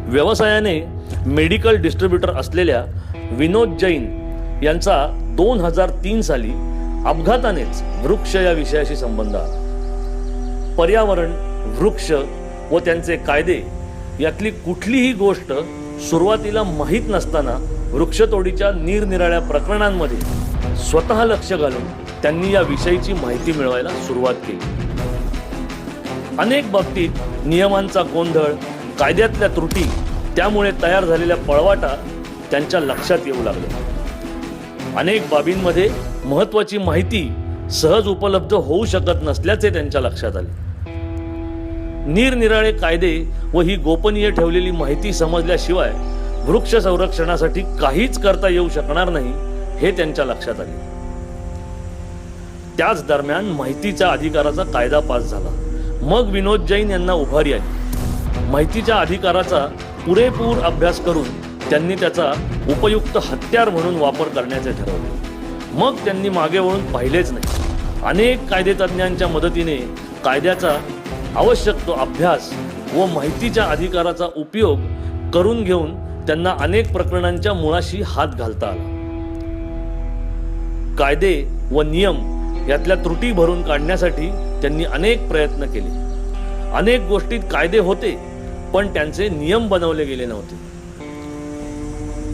व्यवसायाने medical distributor असलेल्या विनोद जैन यांचा 2003 साली अपघातानेच वृक्ष या विषयाशी संबंध आला। पर्यावरण, वृक्ष व त्यांचे कायदे यातली कुठलीही गोष्ट सुरुवातीला माहीत नसताना वृक्षतोडीच्या निरनिराळ्या प्रकरणांमध्ये स्वतः लक्ष घालून त्यांनी या विषयीची माहिती मिळवायला सुरुवात केली। अनेक बाबतीत नियमांचा गोंधळ, कायद्यातल्या त्रुटी, त्यामुळे तयार झालेल्या पळवाटा त्यांच्या लक्षात येऊ लागल्या। अनेक बाबींमध्ये महत्त्वाची माहिती सहज उपलब्ध होऊ शकत नसल्याचे त्यांच्या लक्षात आले। निरनिराळे कायदे व ही गोपनीय ठेवलेली माहिती समजल्याशिवाय वृक्ष संरक्षणासाठी काहीच करता येऊ शकणार नाही हे त्यांच्या लक्षात आले। त्याच दरम्यान माहितीच्या अधिकाराचा कायदा पास झाला। मग विनोद जैन यांना उभारी आली। माहितीच्या अधिकाराचा पुरेपूर अभ्यास करून त्यांनी त्याचा उपयुक्त हत्यार म्हणून वापर करण्याचे ठरवले। मग त्यांनी मागे वळून पाहिलेच नाही। अनेक कायदेतज्ञांच्या मदतीने कायद्याचा आवश्यक तो अभ्यास व माहितीच्या अधिकाराचा उपयोग करून घेऊन त्यांना अनेक प्रकरणांच्या मुळाशी हात घालता आला। कायदे व नियम यातल्या त्रुटी भरून काढण्यासाठी त्यांनी अनेक प्रयत्न केले। अनेक गोष्टीत कायदे होते पण त्यांचे नियम बनवले गेले नव्हते।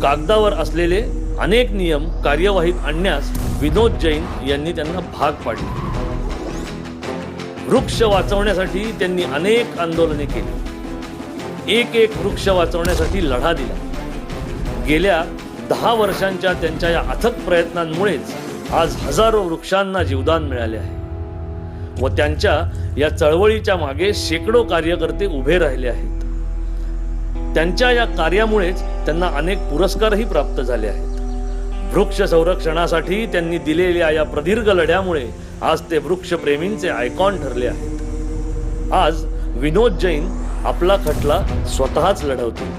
कागदावर असलेले अनेक नियम कार्यवाहीत आणण्यास विनोद जैन यांनी त्यांना भाग पाडले। वृक्ष वाचवण्यासाठी त्यांनी अनेक आंदोलने केली। एक वृक्ष वाचवण्यासाठी लढा दिला। गेल्या 10 वर्षांच्या त्यांच्या या अथक प्रयत्नांमुळेच आज हजारो वृक्षांना जीवदान मिळाले आहे व त्यांच्या या चळवळीच्या मागे शेकडो कार्यकर्ते उभे राहिले आहेत। त्यांच्या या कार्यामुळेच त्यांना अनेक पुरस्कारही प्राप्त झाले आहेत। वृक्ष संरक्षणासाठी त्यांनी दिलेल्या या प्रदीर्घ लढ्यामुळे आज ते वृक्षप्रेमींचे आयकॉन ठरले आहेत। आज विनोद जैन आपला खटला स्वतःच लढवतील।